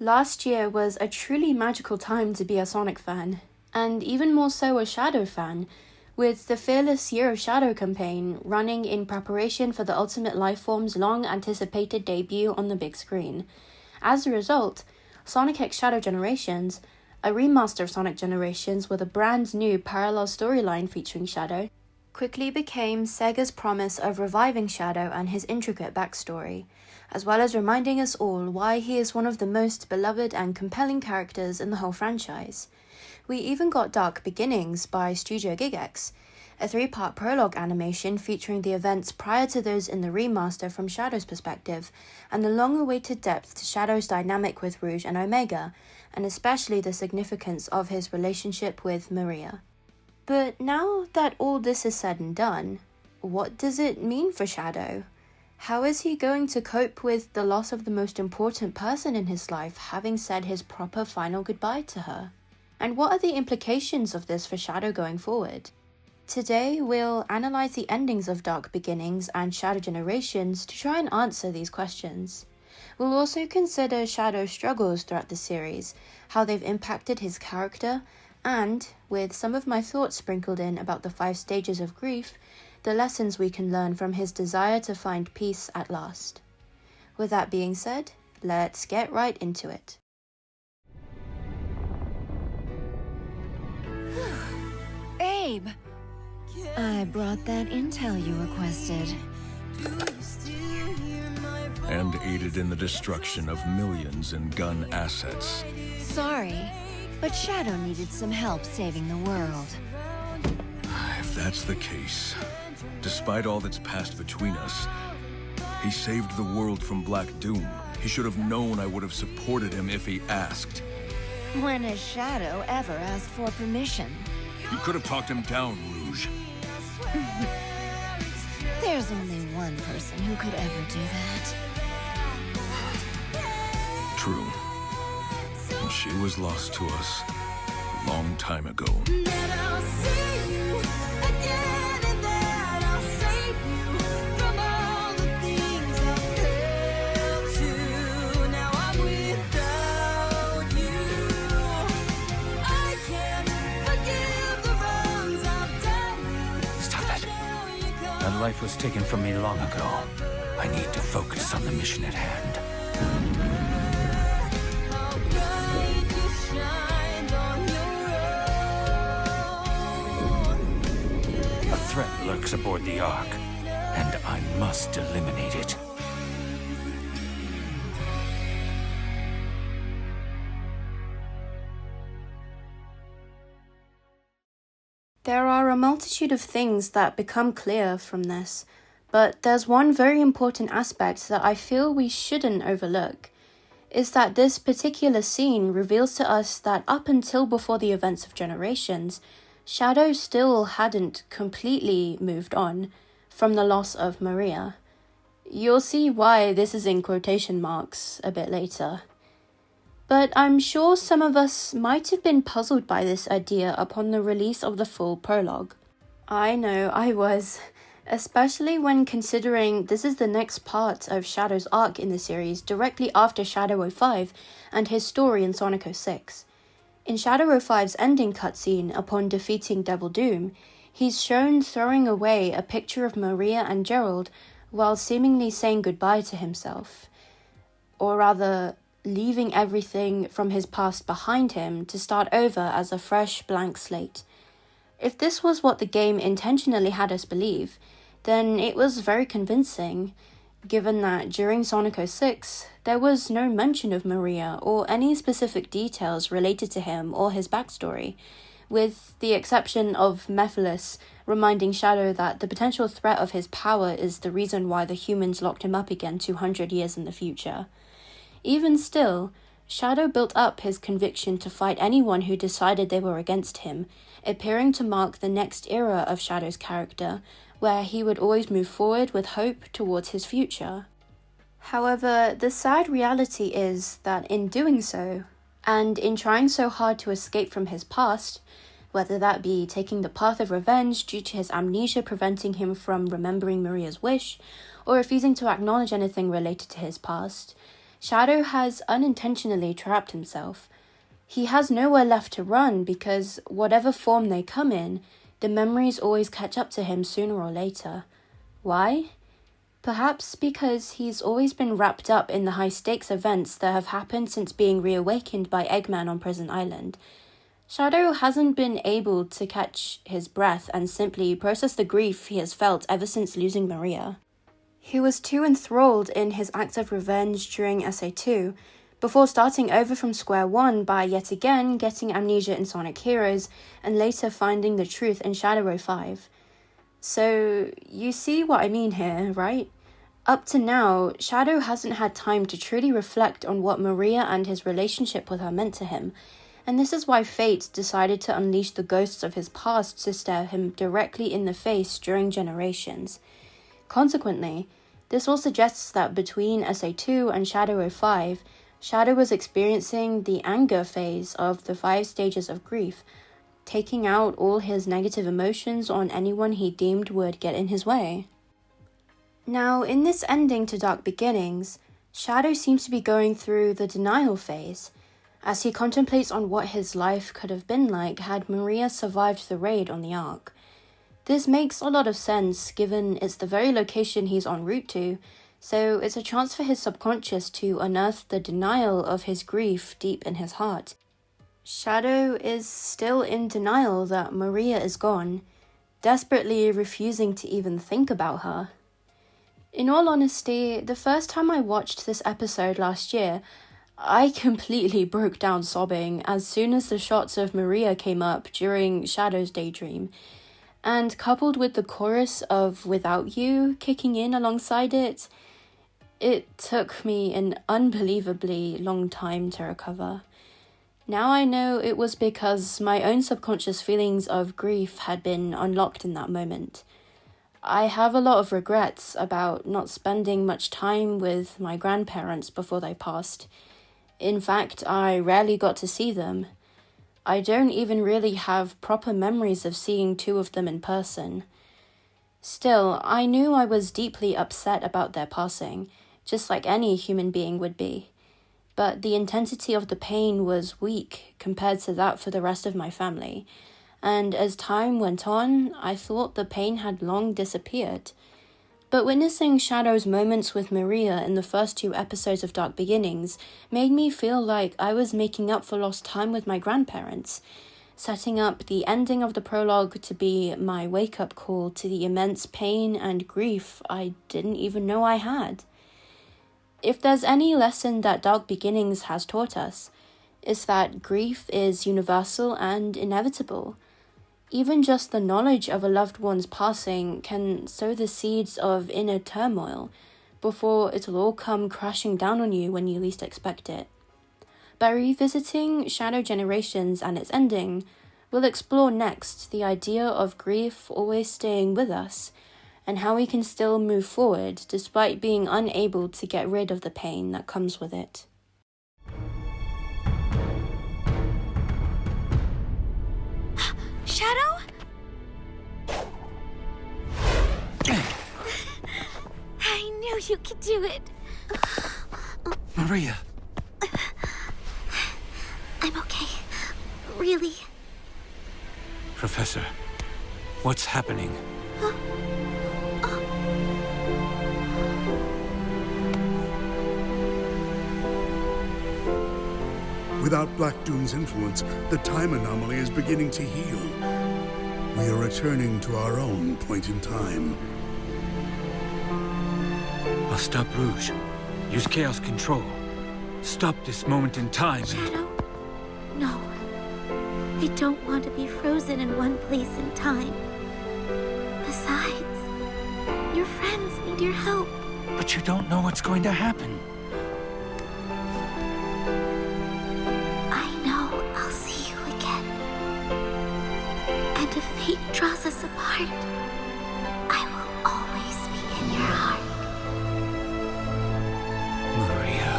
Last year was a truly magical time to be a Sonic fan, and even more so a Shadow fan, with the Fearless Year of Shadow campaign running in preparation for the Ultimate Lifeform's long-anticipated debut on the big screen. As a result, Sonic X Shadow Generations, a remaster of Sonic Generations with a brand new parallel storyline featuring Shadow, quickly became Sega's promise of reviving Shadow and his intricate backstory, as well as reminding us all why he is one of the most beloved and compelling characters in the whole franchise. We even got Dark Beginnings by Studio Gigex, a 3-part prologue animation featuring the events prior to those in the remaster from Shadow's perspective, and the long-awaited depth to Shadow's dynamic with Rouge and Omega, and especially the significance of his relationship with Maria. But now that all this is said and done, what does it mean for Shadow? How is he going to cope with the loss of the most important person in his life, having said his proper final goodbye to her? And what are the implications of this for Shadow going forward? Today, we'll analyze the endings of Dark Beginnings and Shadow Generations to try and answer these questions. We'll also consider Shadow's struggles throughout the series, how they've impacted his character, and, with some of my thoughts sprinkled in about the 5 stages of grief, the lessons we can learn from his desire to find peace at last. With that being said, let's get right into it. Abe! I brought that intel you requested. And aided in the destruction of millions in gun assets. Sorry, but Shadow needed some help saving the world. If that's the case, despite all that's passed between us, he saved the world from Black Doom. He should have known I would have supported him if he asked. When has Shadow ever asked for permission? You could have talked him down, Rouge. There's only one person who could ever do that. True. And she was lost to us a long time ago. That life was taken from me long ago. I need to focus on the mission at hand. A threat lurks aboard the Ark, and I must eliminate it. There are a multitude of things that become clear from this, but there's one very important aspect that I feel we shouldn't overlook, is that this particular scene reveals to us that up until before the events of Generations, Shadow still hadn't completely moved on from the loss of Maria. You'll see why this is in quotation marks a bit later. But I'm sure some of us might have been puzzled by this idea upon the release of the full prologue. I know I was, especially when considering this is the next part of Shadow's arc in the series directly after Shadow 05 and his story in Sonic 06. In Shadow 05's ending cutscene upon defeating Devil Doom, he's shown throwing away a picture of Maria and Gerald while seemingly saying goodbye to himself. Or rather, leaving everything from his past behind him to start over as a fresh blank slate. If this was what the game intentionally had us believe, then it was very convincing, given that during Sonic 06, there was no mention of Maria or any specific details related to him or his backstory, with the exception of Mephiles reminding Shadow that the potential threat of his power is the reason why the humans locked him up again 200 years in the future. Even still, Shadow built up his conviction to fight anyone who decided they were against him, appearing to mark the next era of Shadow's character, where he would always move forward with hope towards his future. However, the sad reality is that in doing so, and in trying so hard to escape from his past, whether that be taking the path of revenge due to his amnesia preventing him from remembering Maria's wish, or refusing to acknowledge anything related to his past, Shadow has unintentionally trapped himself. He has nowhere left to run because whatever form they come in, the memories always catch up to him sooner or later. Why? Perhaps because he's always been wrapped up in the high-stakes events that have happened since being reawakened by Eggman on Prison Island. Shadow hasn't been able to catch his breath and simply process the grief he has felt ever since losing Maria. He was too enthralled in his act of revenge during SA2, before starting over from square one by yet again getting amnesia in Sonic Heroes and later finding the truth in Shadow 05. So, you see what I mean here, right? Up to now, Shadow hasn't had time to truly reflect on what Maria and his relationship with her meant to him, and this is why Fate decided to unleash the ghosts of his past to stare him directly in the face during generations. Consequently, this all suggests that between SA2 and Shadow 05, Shadow was experiencing the anger phase of the 5 stages of grief, taking out all his negative emotions on anyone he deemed would get in his way. Now, in this ending to Dark Beginnings, Shadow seems to be going through the denial phase, as he contemplates on what his life could have been like had Maria survived the raid on the Ark. This makes a lot of sense given it's the very location he's en route to, so it's a chance for his subconscious to unearth the denial of his grief deep in his heart. Shadow is still in denial that Maria is gone, desperately refusing to even think about her. In all honesty, the first time I watched this episode last year, I completely broke down sobbing as soon as the shots of Maria came up during Shadow's daydream, and coupled with the chorus of Without You kicking in alongside it, it took me an unbelievably long time to recover. Now I know it was because my own subconscious feelings of grief had been unlocked in that moment. I have a lot of regrets about not spending much time with my grandparents before they passed. In fact, I rarely got to see them. I don't even really have proper memories of seeing 2 of them in person. Still, I knew I was deeply upset about their passing, just like any human being would be. But the intensity of the pain was weak compared to that for the rest of my family, and as time went on, I thought the pain had long disappeared. But witnessing Shadow's moments with Maria in the first 2 episodes of Dark Beginnings made me feel like I was making up for lost time with my grandparents, setting up the ending of the prologue to be my wake-up call to the immense pain and grief I didn't even know I had. If there's any lesson that Dark Beginnings has taught us, it's that grief is universal and inevitable. Even just the knowledge of a loved one's passing can sow the seeds of inner turmoil before it'll all come crashing down on you when you least expect it. By revisiting Shadow Generations and its ending, we'll explore next the idea of grief always staying with us, and how we can still move forward despite being unable to get rid of the pain that comes with it. Shadow? I knew you could do it. Maria! I'm okay. Really. Professor, what's happening? Without Black Doom's influence, the time anomaly is beginning to heal. We are returning to our own point in time. I'll stop Rouge. Use Chaos Control. Stop this moment in time. Shadow? No. I don't want to be frozen in one place in time. Besides, your friends need your help. But you don't know what's going to happen. I know I'll see you again. And if fate draws us apart, I will always be in your heart. Maria.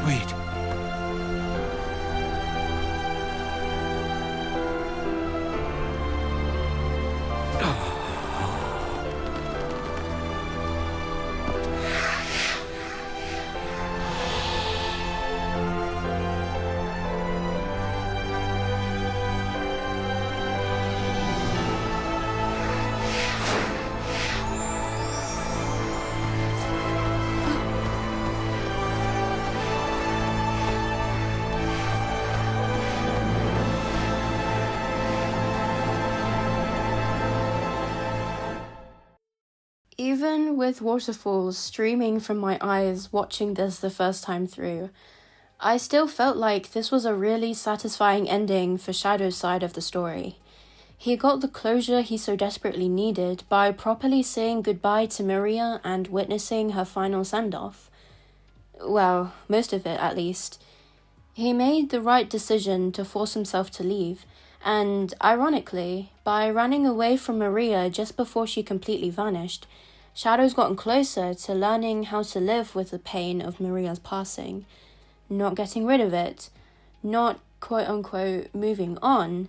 Wait. Even with waterfalls streaming from my eyes watching this the first time through, I still felt like this was a really satisfying ending for Shadow's side of the story. He got the closure he so desperately needed by properly saying goodbye to Maria and witnessing her final send-off. Well, most of it at least. He made the right decision to force himself to leave, and ironically, by running away from Maria just before she completely vanished, Shadow's gotten closer to learning how to live with the pain of Maria's passing, not getting rid of it, not quote-unquote moving on,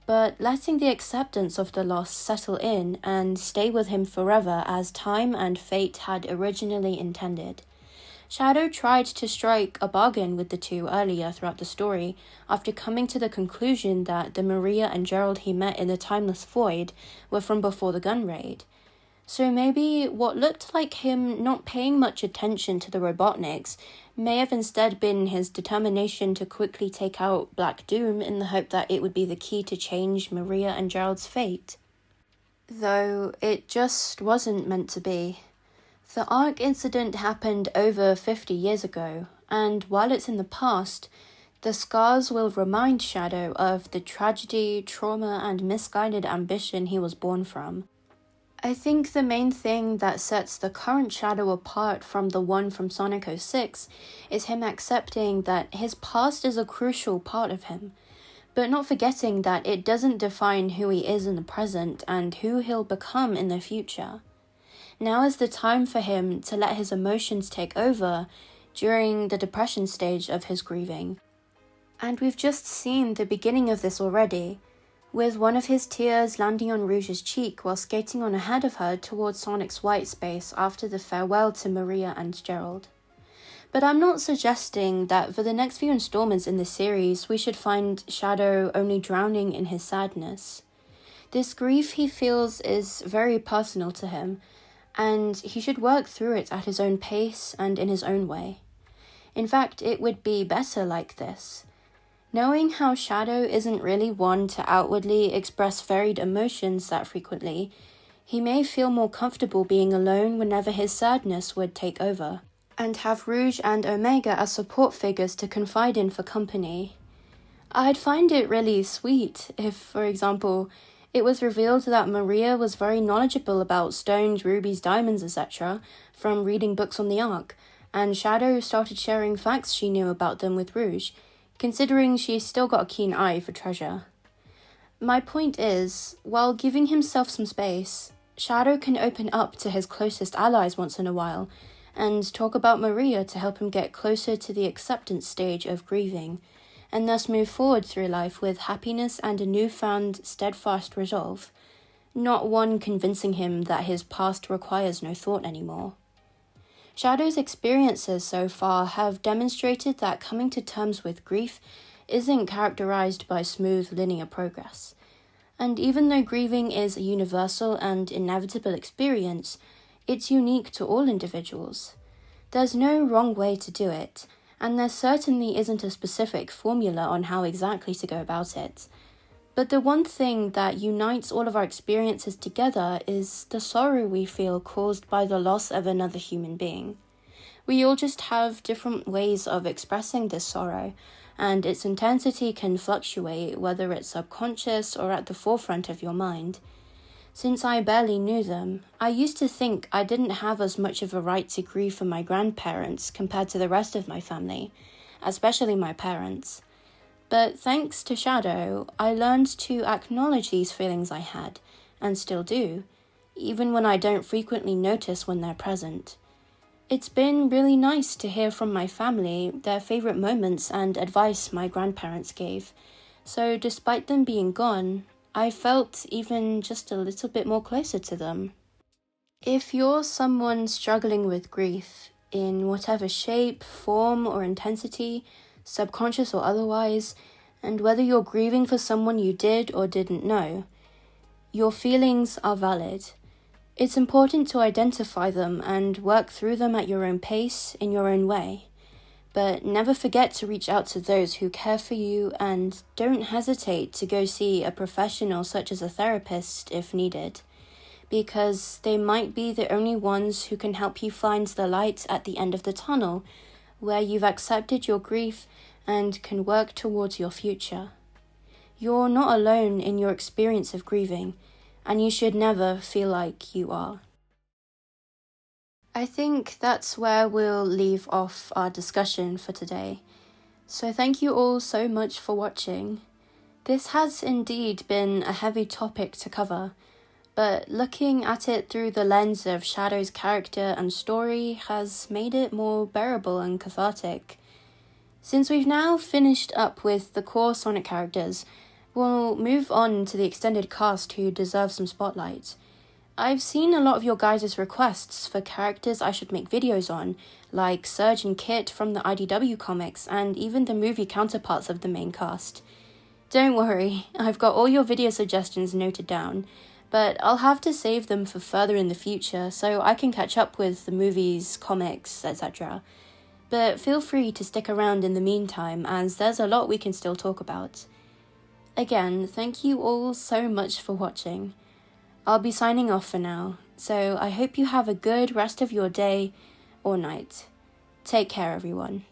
but letting the acceptance of the loss settle in and stay with him forever as time and fate had originally intended. Shadow tried to strike a bargain with the two earlier throughout the story after coming to the conclusion that the Maria and Gerald he met in the Timeless Void were from before the gun raid. So maybe what looked like him not paying much attention to the Robotniks may have instead been his determination to quickly take out Black Doom in the hope that it would be the key to change Maria and Gerald's fate. Though it just wasn't meant to be. The Ark incident happened over 50 years ago, and while it's in the past, the scars will remind Shadow of the tragedy, trauma, and misguided ambition he was born from. I think the main thing that sets the current Shadow apart from the one from Sonic 06 is him accepting that his past is a crucial part of him, but not forgetting that it doesn't define who he is in the present and who he'll become in the future. Now is the time for him to let his emotions take over during the depression stage of his grieving. And we've just seen the beginning of this already, with one of his tears landing on Rouge's cheek while skating on ahead of her towards Sonic's white space after the farewell to Maria and Gerald. But I'm not suggesting that for the next few installments in the series we should find Shadow only drowning in his sadness. This grief he feels is very personal to him, and he should work through it at his own pace and in his own way. In fact, it would be better like this. Knowing how Shadow isn't really one to outwardly express varied emotions that frequently, he may feel more comfortable being alone whenever his sadness would take over, and have Rouge and Omega as support figures to confide in for company. I'd find it really sweet if, for example, it was revealed that Maria was very knowledgeable about stones, rubies, diamonds, etc. from reading books on the Ark, and Shadow started sharing facts she knew about them with Rouge, considering she's still got a keen eye for treasure. My point is, while giving himself some space, Shadow can open up to his closest allies once in a while, and talk about Maria to help him get closer to the acceptance stage of grieving, and thus move forward through life with happiness and a newfound, steadfast resolve, not one convincing him that his past requires no thought anymore. Shadow's experiences so far have demonstrated that coming to terms with grief isn't characterized by smooth, linear progress. And even though grieving is a universal and inevitable experience, it's unique to all individuals. There's no wrong way to do it, and there certainly isn't a specific formula on how exactly to go about it. But the one thing that unites all of our experiences together is the sorrow we feel caused by the loss of another human being. We all just have different ways of expressing this sorrow, and its intensity can fluctuate whether it's subconscious or at the forefront of your mind. Since I barely knew them, I used to think I didn't have as much of a right to grieve for my grandparents compared to the rest of my family, especially my parents. But thanks to Shadow, I learned to acknowledge these feelings I had, and still do, even when I don't frequently notice when they're present. It's been really nice to hear from my family their favourite moments and advice my grandparents gave, so despite them being gone, I felt even just a little bit more closer to them. If you're someone struggling with grief, in whatever shape, form, or intensity, subconscious or otherwise, and whether you're grieving for someone you did or didn't know, your feelings are valid. It's important to identify them and work through them at your own pace, in your own way. But never forget to reach out to those who care for you, and don't hesitate to go see a professional such as a therapist if needed. because they might be the only ones who can help you find the light at the end of the tunnel, where you've accepted your grief and can work towards your future. You're not alone in your experience of grieving, and you should never feel like you are. I think that's where we'll leave off our discussion for today. So thank you all so much for watching. This has indeed been a heavy topic to cover, but looking at it through the lens of Shadow's character and story has made it more bearable and cathartic. Since we've now finished up with the core Sonic characters, we'll move on to the extended cast who deserve some spotlight. I've seen a lot of your guys' requests for characters I should make videos on, like Surge and Kit from the IDW comics, and even the movie counterparts of the main cast. Don't worry, I've got all your video suggestions noted down, but I'll have to save them for further in the future so I can catch up with the movies, comics, etc. But feel free to stick around in the meantime, as there's a lot we can still talk about. Again, thank you all so much for watching. I'll be signing off for now, so I hope you have a good rest of your day or night. Take care, everyone.